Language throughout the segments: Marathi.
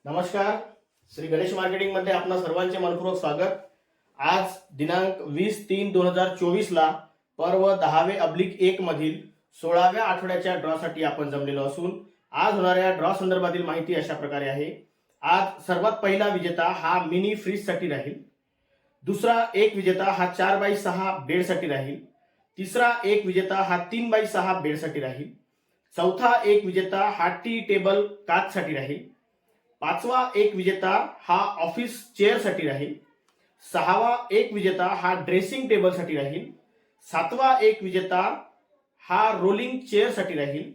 नमस्कार. श्री गणेश मार्केटिंग मध्ये आपणा सर्वांचे मनपूर्वक स्वागत. आज दिनांक 20/3/2024 ला पर्व 10/1 मधील 16व्या आठवड्याच्या ड्रॉ साठी आपण जमलेलो असून आज होणाऱ्या ड्रॉ संदर्भातील माहिती अशा प्रकारे आहे. आज सर्वात पहिला विजेता हा मिनी फ्रीज साठी राहील. दुसरा एक विजेता हा 4x6 बेड साठी राहील. तिसरा एक विजेता हा 3x6 बेड साठी राहील. चौथा एक विजेता हा टी टेबल काच साठी राहील. पाचवा एक विजेता हा ऑफिस चेअर साठी राहील. सहावा एक विजेता हा ड्रेसिंग टेबल साठी राहील. सातवा एक विजेता हा रोलिंग चेअर साठी राहील.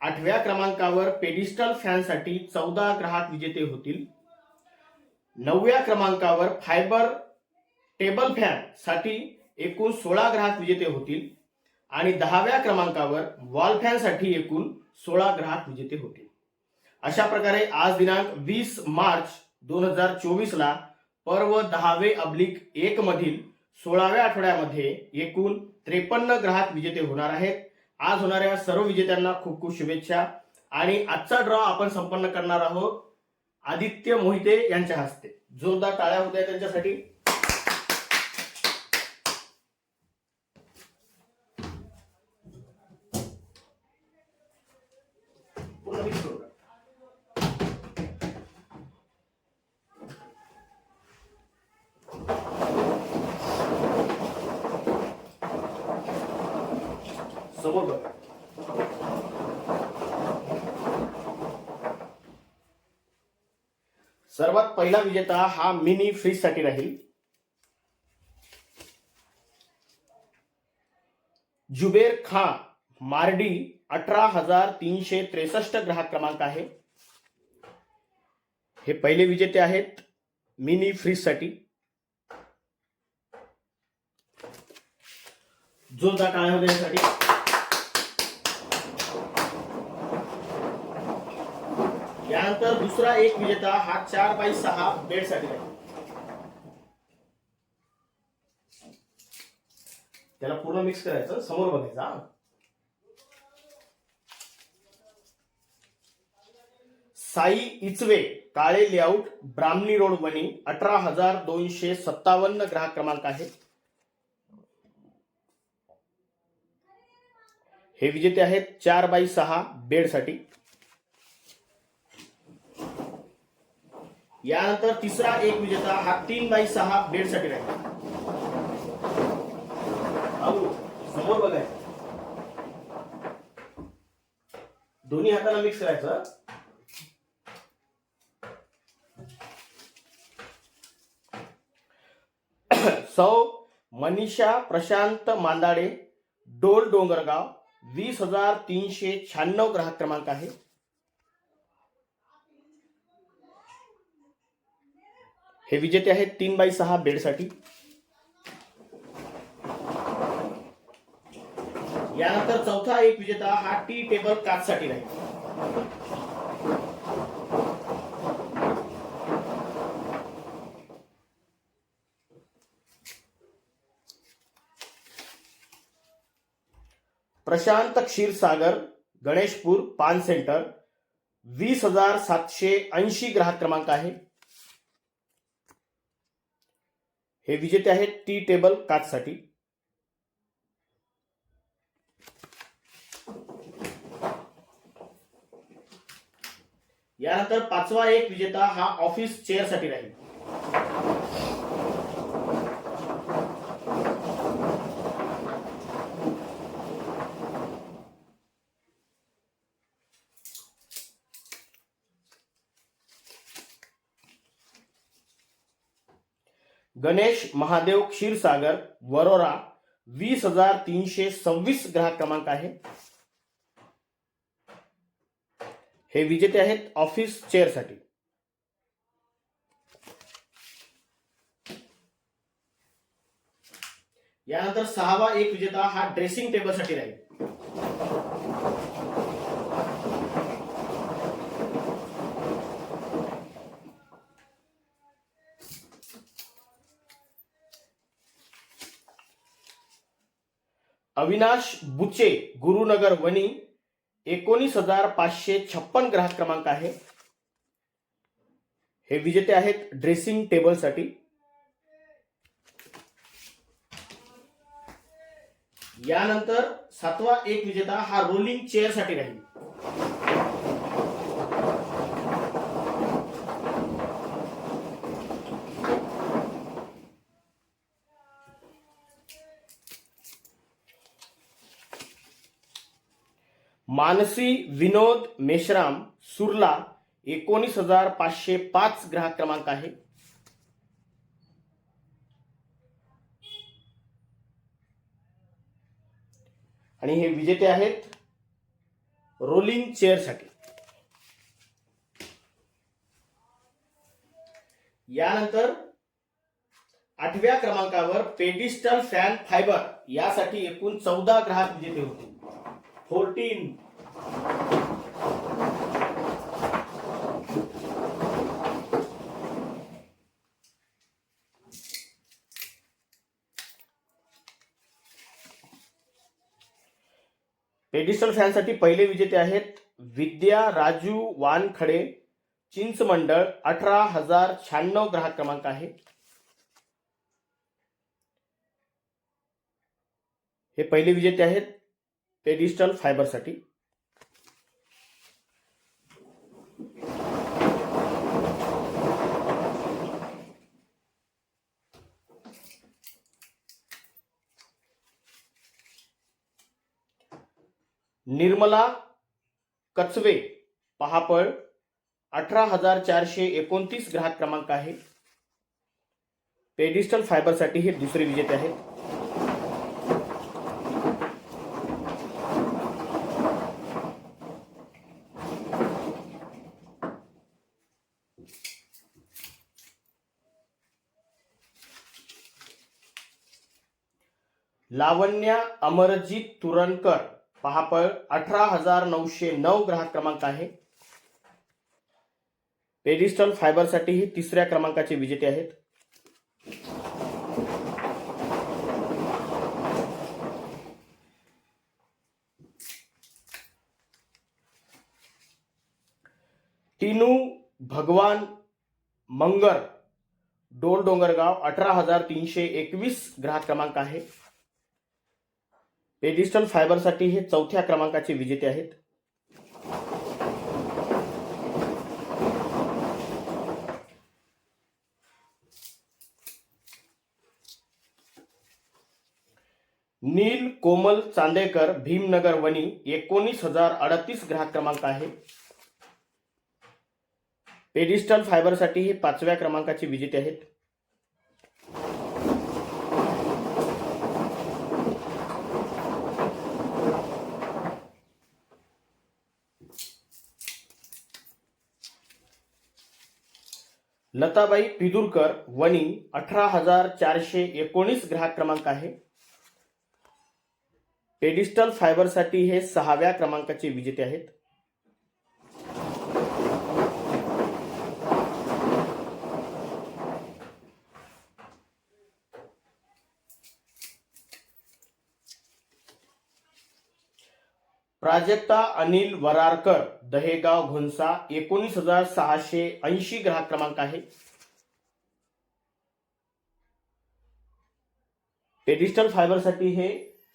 आठव्या क्रमांकावर पेडिस्टल फॅन साठी 14 ग्राहक विजेते होतील. 9व्या क्रमांकावर फायबर टेबल फॅन साठी एकूण 16 ग्राहक विजेते होतील आणि 10व्या क्रमांकावर वॉल फॅन साठी एकूण 16 ग्राहक विजेते होतील. अशा प्रकारे आज दिनांक 20 मार्च 2024 ला पर्व 10/1 मधील 16व्या आठवड्यामध्ये एकूण 53 ग्राहक विजेते होणार आहेत. आज होणाऱ्या सर्व विजेत्यांना खूप खूप शुभेच्छा. आणि आजचा ड्रॉ आपण संपन्न करणार आहोत आदित्य मोहिते यांच्या हस्ते. जोरदार टाळ्या होत्या त्यांच्यासाठी. समोर बघा. सर्वात पहिला विजेता हा मिनी फ्रीज साठी राहील. जुबेर खान मार्डी 18,363 ग्राहक क्रमांक आहे. हे पहिले विजेते आहेत मिनी फ्रीज साठी. जोरदार टाळ्या होत्या यासाठी. यानंतर दुसरा एक विजेता हा 4x6 बेड साठी आहे. त्याला पूर्ण मिक्स करायचं. समोर बघायचा. साई इचवे काळे लेआउट ब्राह्मणी रोड वणी 18,257 ग्राहक क्रमांक आहे. हे विजेते आहेत 4x6 बेड साठी. यानंतर तिसरा एक विजेता हा 3x6 बेड साठी राहील. समोर बघाय. दोन्ही हाताला मिक्स करायचं. सौ मनीषा प्रशांत मांदाडे डोल डोंगरगाव 20,396 ग्राहक क्रमांक आहे. हे विजेते आहेत 3x6 बेड साठी. यानंतर चौथा एक विजेता हा टी टेबल काच साठी राहील. प्रशांत क्षीरसागर गणेशपूर पान सेंटर 20,780 ग्राहक क्रमांक आहे. हे विजेते आहेत टी टेबल काच साठी. यानंतर पाचवा एक विजेता हा ऑफिस चेअर साठी राहील. गणेश महादेव क्षीरसागर वरोरा 20,326 ग्राहक क्रमांक आहे. हे विजेते आहेत ऑफिस चेअर साठी. यानंतर सहावा एक विजेता हा ड्रेसिंग टेबल साठी राहील. अविनाश बुचे गुरुनगर वणी 19,556 ग्राहक क्रमांक आहे. हे विजेते आहेत ड्रेसिंग टेबलसाठी. यानंतर 7वा एक विजेता हा रोलिंग चेअर साठी राहील. मानसी विनोद मेश्राम सुरला 19,505 ग्राहक क्रमांक आहे. आणि हे विजेते आहेत रोलिंग चेअरसाठी. यानंतर 8व्या क्रमांकावर पेडिस्टल फॅन फायबर यासाठी एकूण 14 ग्राहक विजेते होते. 14. पेडिस्टल फॅनसाठी पहिले विजेते आहेत विद्या राजू वानखडे चिंचमंडळ. 18,096 ग्राहक क्रमांक आहे. हे पहिले विजेते आहेत पेडिस्टल फायबरसाठी. निर्मला कचवे पहापळ 18,429 ग्राहक क्रमांक आहे. पेडिस्टल फायबरसाठी हे दुसरे विजेते आहेत. लावण्या अमरजीत तुरणकर पहापळ 18,909 ग्राहक क्रमांक आहे. पेडिस्टल फायबरसाठी हे तिसऱ्या क्रमांकाचे विजेते आहेत. टिनू भगवान मंगर डोल डोंगरगाव 18,321 ग्राहक क्रमांक आहे. पेडिस्टल फायबरसाठी हे चौथ्या क्रमांकाचे विजेते आहेत. नील कोमल चांदेकर भीमनगर वणी 19,038 ग्राहक क्रमांक आहे. पेडिस्टल फायबरसाठी हे 5व्या क्रमांकाचे विजेते आहेत. लताबाई पिदुरकर वणी 18,419 ग्राहक क्रमांक आहे. पेडिस्टल फायबरसाठी हे 6व्या क्रमांकाचे विजेते आहेत. प्राजक्ता अनिल वरारकर दहेगाव घोणसा 19,680 ग्राहक क्रमांक आहे. पेडिस्टल फायबरसाठी हे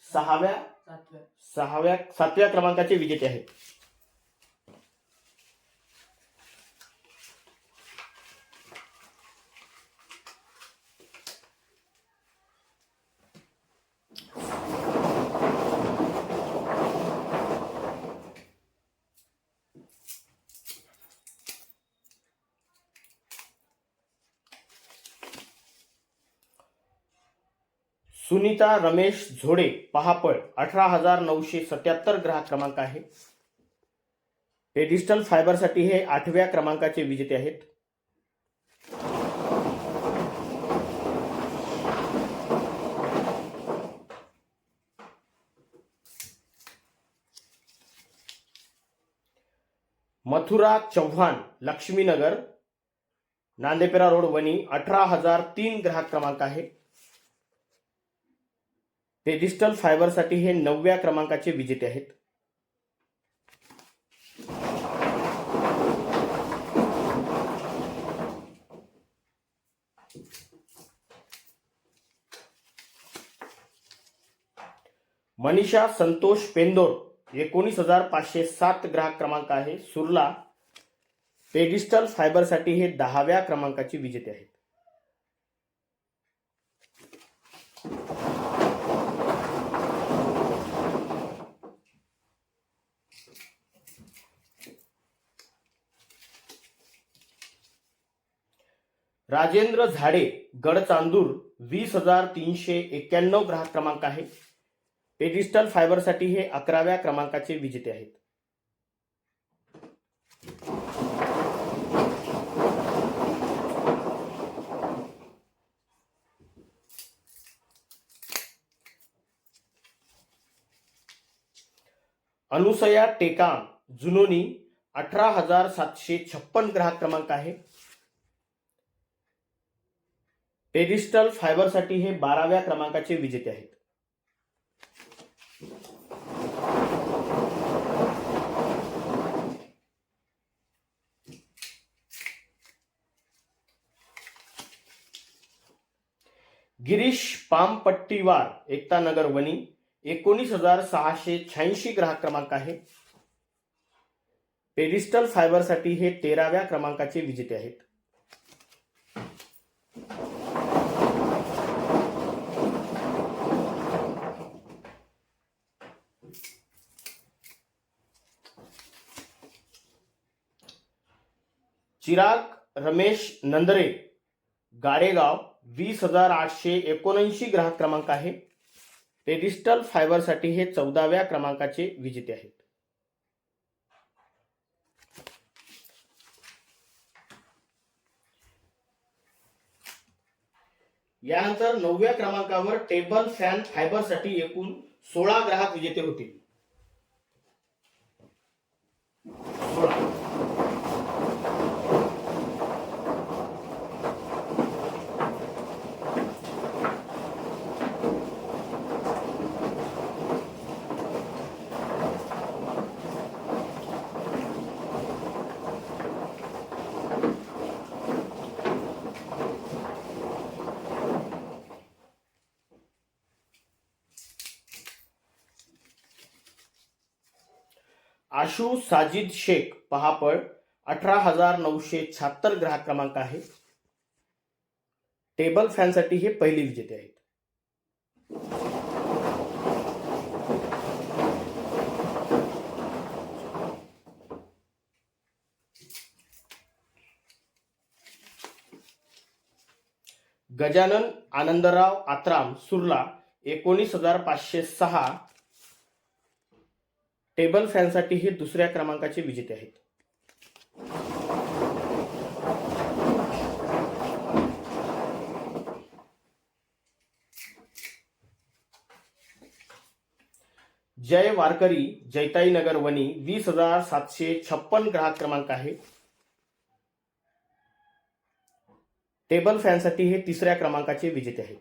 7व्या क्रमांकाचे विजेते आहेत. सुनीता रमेश झोडे पहापळ 18,977 ग्राहक क्रमांक आहे. पेडिस्टल फायबरसाठी हे 8व्या क्रमांकाचे विजेते आहेत. मथुरा चव्हाण लक्ष्मीनगर नांदेपेरा रोड वणी 18,003 ग्राहक क्रमांक आहे. पेडिस्टल फायबरसाठी हे 9व्या क्रमांकाचे विजेते आहेत. मनीषा संतोष पेंदोर 19,507 ग्राहक क्रमांक आहे, सुरला. पेडिस्टल फायबरसाठी हे 10व्या क्रमांकाची विजेते आहेत. राजेंद्र झाडे गडचांदूर 20,391 ग्राहक क्रमांक आहे. पेडिस्टल फायबरसाठी हे 11व्या क्रमांकाचे विजेते आहेत. अनुसया टेकाम जुनोनी 18,756 ग्राहक क्रमांक आहे. पेडिस्टल फायबरसाठी हे 12व्या क्रमांकाचे विजेते आहेत. गिरीश पामपट्टीवार एकता नगर वनी 19,686 ग्राहक क्रमांक आहे. पेडिस्टल फायबरसाठी हे 13व्या क्रमांकाचे विजेते आहेत. चिराग रमेश नंदरे गाडेगाव 20,879 ग्राहक क्रमांक आहे. पेडिस्टल फायबरसाठी हे 14व्या क्रमांकाचे विजेते आहेत. यानंतर 9व्या क्रमांकावर टेबल फॅन फायबरसाठी एकूण 16 ग्राहक विजेते होतील. 16. आशू साजिद शेख पहापळ 18,976 ग्राहक क्रमांक आहे. टेबल फॅनसाठी हे पहिले विजेते आहेत. गजानन आनंदराव आत्राम सुरला 19,506 टेबल फॅनसाठी हे दुसऱ्या क्रमांकाचे विजेते आहेत. जय वारकरी जैताई नगर वनी 20,756 ग्राहक क्रमांक आहे. टेबल फॅनसाठी हे तिसऱ्या क्रमांकाचे विजेते आहेत.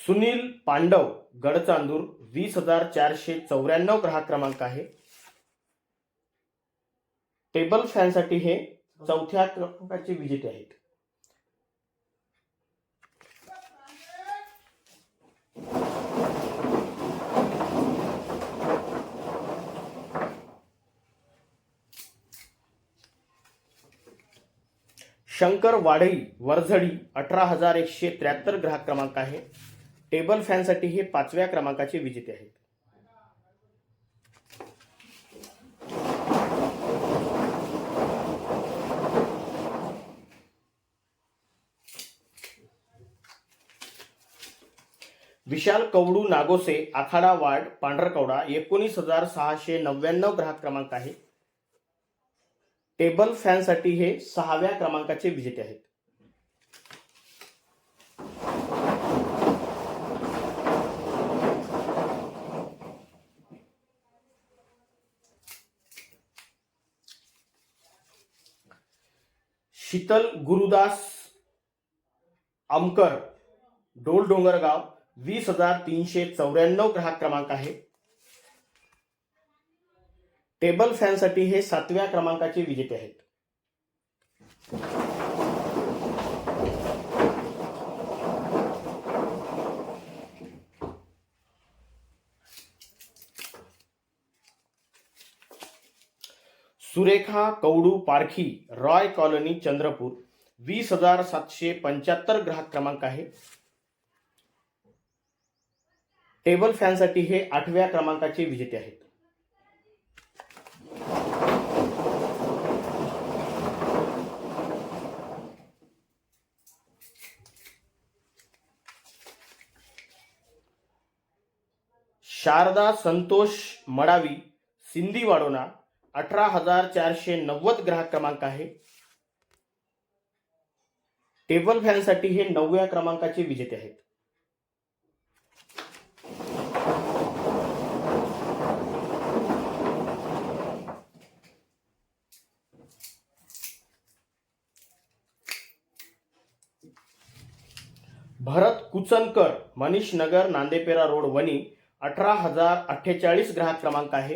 सुनील पांडव गडचांदूर 20,494 ग्राहक क्रमांक आहे. टेबल फॅनसाठी हे चौथ्या क्रमांकाचे विजेते आहेत. शंकर वाढई वरझडी 18,173 ग्राहक क्रमांक आहे. टेबल फॅनसाठी हे 5व्या क्रमांकाचे विजेते आहेत. विशाल कवडू नागोसे आखाडा वार्ड पांढरकवडा 19,699 ग्राहक क्रमांक आहे. टेबल फॅनसाठी हे 6व्या क्रमांकाचे विजेते आहेत. शीतल गुरुदास आमकर डोल डोंगरगाव 20,394 ग्राहक क्रमांक आहे. टेबल फॅनसाठी हे 7व्या क्रमांकाचे विजेते आहेत. सुरेखा कवडू पारखी, रॉय कॉलनी, चंद्रपूर, 20,775 ग्राहक क्रमांक आहे. टेबल फॅनसाठी हे 8व्या क्रमांकाचे विजेते आहेत. शारदा संतोष मडावी, सिंधी वाडोना, 18,490 ग्राहक क्रमांक आहे. टेबल फॅनसाठी हे 9व्या क्रमांकाचे विजेते आहेत. भरत कुचनकर, मनीष नगर, नांदेपेरा रोड, वणी, 18,048 ग्राहक क्रमांक आहे.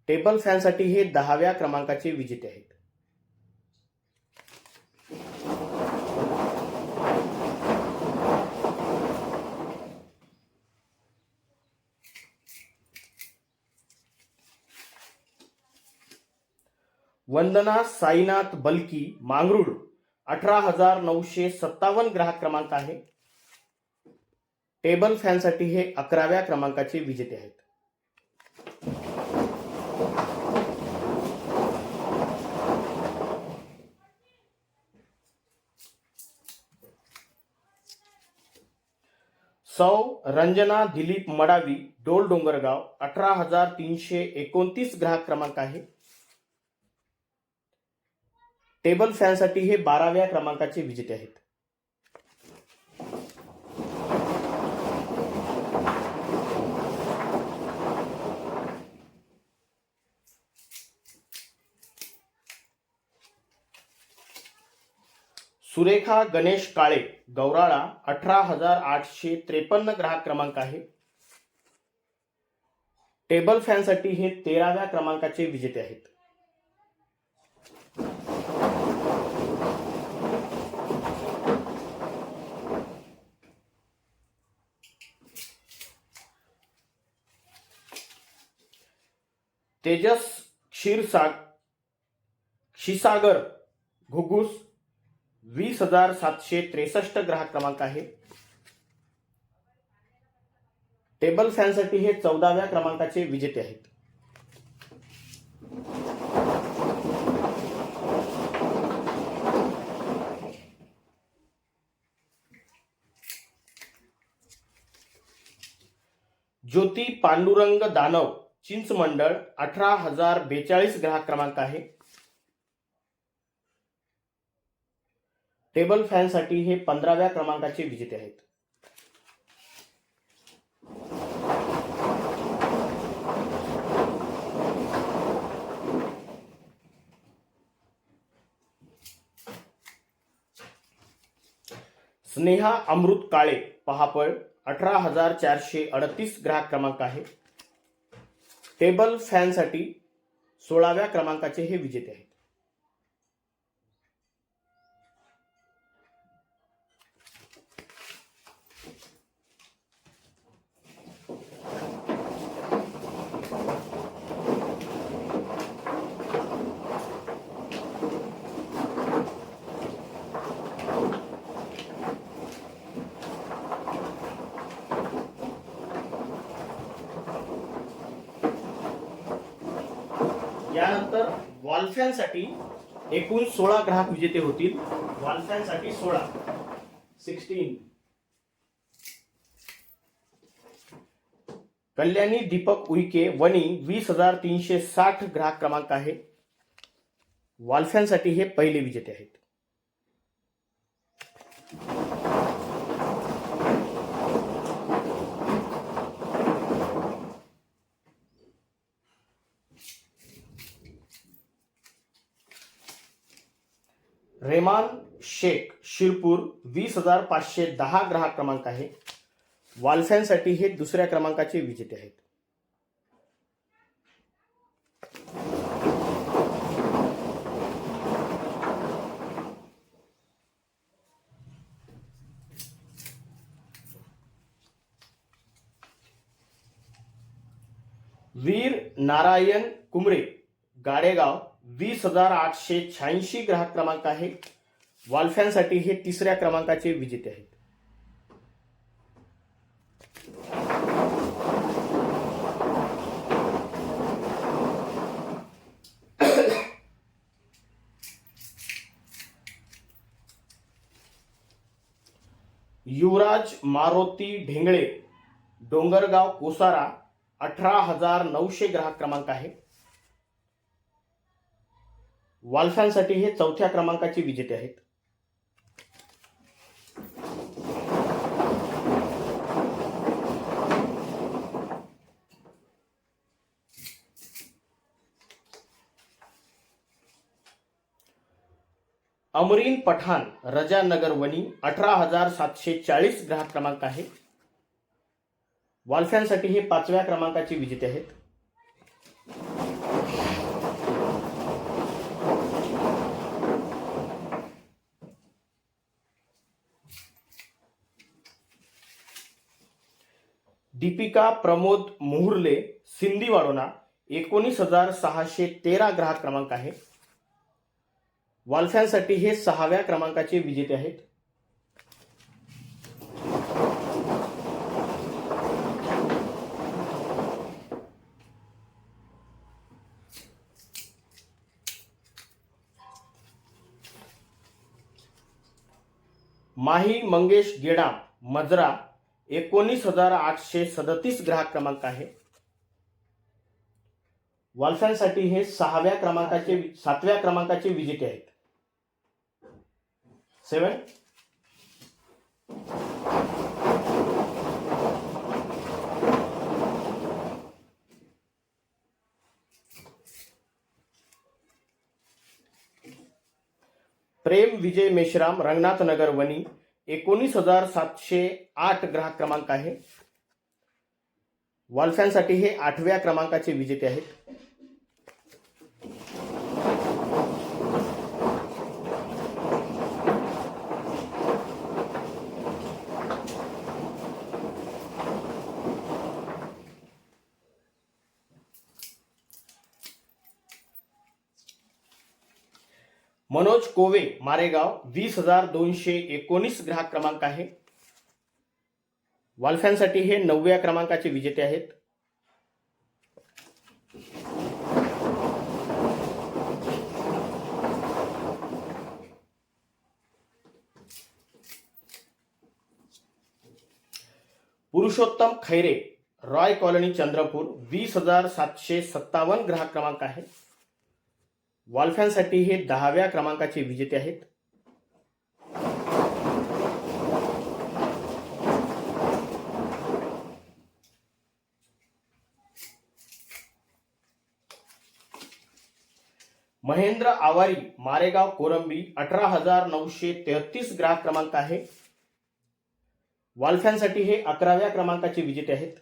टेबल फॅनसाठी हे 10व्या क्रमांकाचे विजेते आहेत. वंदना साईनाथ बलकी, मांगरूळ, 18,957 ग्राहक क्रमांक आहे. टेबल फॅनसाठी हे 11व्या क्रमांकाचे विजेते आहेत. सौ रंजना दिलीप मडावी, डोल डोंगरगाव, 18,329 ग्राहक क्रमांक आहे. टेबल फॅनसाठी हे 12व्या क्रमांकाचे विजेते आहेत. सुरेखा गणेश काळे, गौराळा, 18,853 ग्राहक क्रमांक आहे. टेबल फॅनसाठी हे 13व्या क्रमांकाचे विजेते आहेत. तेजस क्षीरसागर घुगुस, 20,763 ग्राहक क्रमांक आहे. टेबल फॅनसाठी हे 14व्या क्रमांकाचे विजेते आहेत. ज्योती पांडुरंग दानव, चिंचमंडळ, 18,042 ग्राहक क्रमांक आहे. टेबल फॅनसाठी हे 15व्या क्रमांकाचे विजेते आहेत. स्नेहा अमृत काळे, पहापळ, 18,438 ग्राहक क्रमांक आहे. टेबल फॅनसाठी 16व्या क्रमांकाचे हे विजेते आहेत. यानंतर वॉलफॅनसाठी एकूण 16 ग्राहक विजेते होतील. वॉलफॅनसाठी 16. कल्याणी दीपक उईके, वणी, 20,360 ग्राहक क्रमांक आहे. वॉलफॅनसाठी हे पहिले विजेते आहेत. रेमान शेख, शिरपूर, 20,510 ग्राहक क्रमांक आहे. वॉलफॅनसाठी हे दुसऱ्या क्रमांकाचे विजेते आहेत. वीर नारायण कुमरे गाडेगाव 20,886 ग्राहक क्रमांक आहे. वॉल्फॅनसाठी हे 3ऱ्या क्रमांकाचे विजेते आहेत. युवराज मारुती ढेंगळे डोंगरगाव कोसारा 18,900 ग्राहक क्रमांक आहे. वॉल्फॅनसाठी हे 4थ्या क्रमांकाचे विजेते आहेत. अमरीन पठाण रजानगर वनी 18,740 ग्राहक क्रमांक आहे. वॉल्फॅनसाठी हे 5व्या क्रमांकाचे विजेते आहेत. दीपिका प्रमोद मुहुर्ले सिंदीवाडोना 19,613 ग्राहक क्रमांक आहे. वॉल्फॅनसाठी हे 6व्या क्रमांकाचे विजेते आहेत. माही मंगेश गेडाम मजरा 19,837 ग्राहक क्रमांक आहे. वॉल्फॅनसाठी हे 7व्या क्रमांकाचे विजेते आहेत. 7. प्रेम विजय मेश्राम रंगनाथ नगर वनी 19,708 ग्राहक क्रमांक आहे. वॉल्फॅनसाठी हे 8व्या क्रमांकाचे विजेते आहेत. मनोज कोवे मारेगाव 20,219 ग्राहक क्रमांक आहे. वॉल्फॅनसाठी हे 9व्या क्रमांकाचे विजेते आहेत. पुरुषोत्तम खैरे रॉय कॉलनी चंद्रपूर 20,757 ग्राहक क्रमांक आहे. वॉल्फॅनसाठी हे 10व्या क्रमांकाचे विजेते आहेत. महेंद्र आवारी मारेगाव कोरंबी 18,933 ग्राहक क्रमांक आहे. वॉल्फॅनसाठी हे 11व्या क्रमांकाचे विजेते आहेत.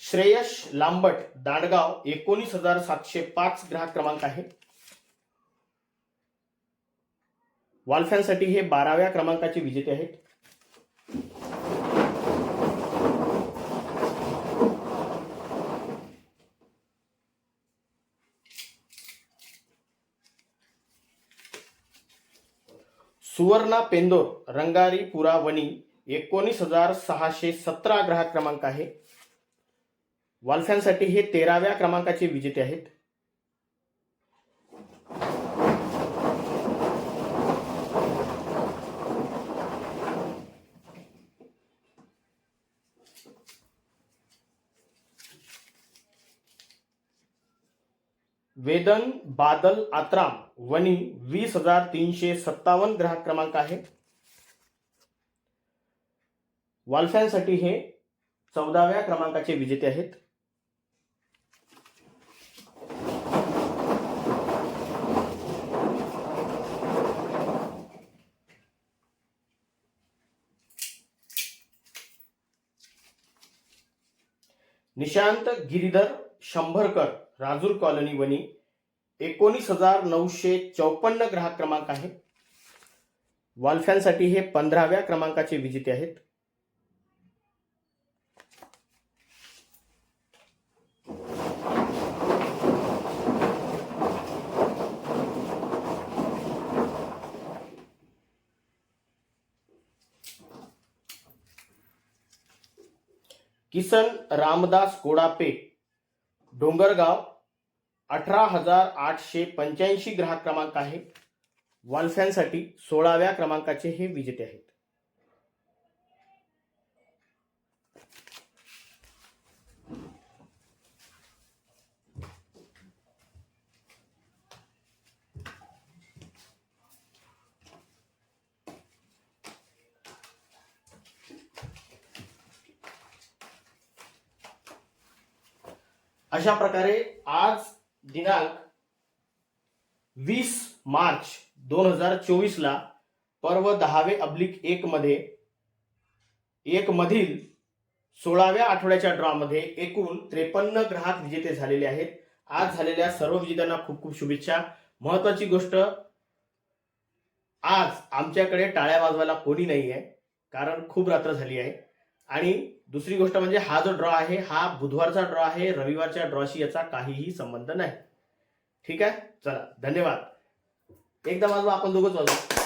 श्रेयश लांबट दांडगाव 19,705 ग्राहक क्रमांक आहे. वॉल्फॅनसाठी हे 12व्या क्रमांकाचे विजेते आहेत. सुवर्णा पेंदोर रंगारीपुरा वनी 19,617 ग्राहक क्रमांक आहे. वॉल्फॅनसाठी हे 13व्या क्रमांकाचे विजेते आहेत. वेदन बादल आत्राम वनी 20,357 ग्राहक क्रमांक आहे. वॉल्फॅनसाठी हे 14व्या क्रमांकाचे विजेते आहेत. निशांत गिरीधर शंभरकर राजूर कॉलनी वणी 19,954 ग्राहक क्रमांक आहे. वॉल फॅनसाठी हे 15व्या क्रमांकाचे विजेते आहेत. किसन रामदास कोडापे डोंगरगाव 18,885 ग्राहक क्रमांक आहे. वॉल फॅनसाठी 16व्या क्रमांकाचे हे विजेते आहेत. अशा प्रकारे आज दिनांक 20 मार्च 2024 ला पर्व 10/1 मध्ये मधील 16व्या आठवड्याच्या ड्रॉ मध्ये एकूण 53 ग्राहक विजेते झालेले आहेत. आज झालेल्या सर्व विजेत्यांना खूप खूप शुभेच्छा. महत्वाची गोष्ट, आज आमच्याकडे टाळ्या वाजवायला कोणी नाही आहे, कारण खूप रात्र झाली आहे. आणि दुसरी गोष्ट म्हणजे हा जो ड्रॉ आहे हा बुधवारचा ड्रॉ आहे, रविवारच्या ड्रॉशी याचा काहीही संबंध नाही. ठीक आहे, चला धन्यवाद. एकदा वाजवा, आपण दोघंच वाजवू.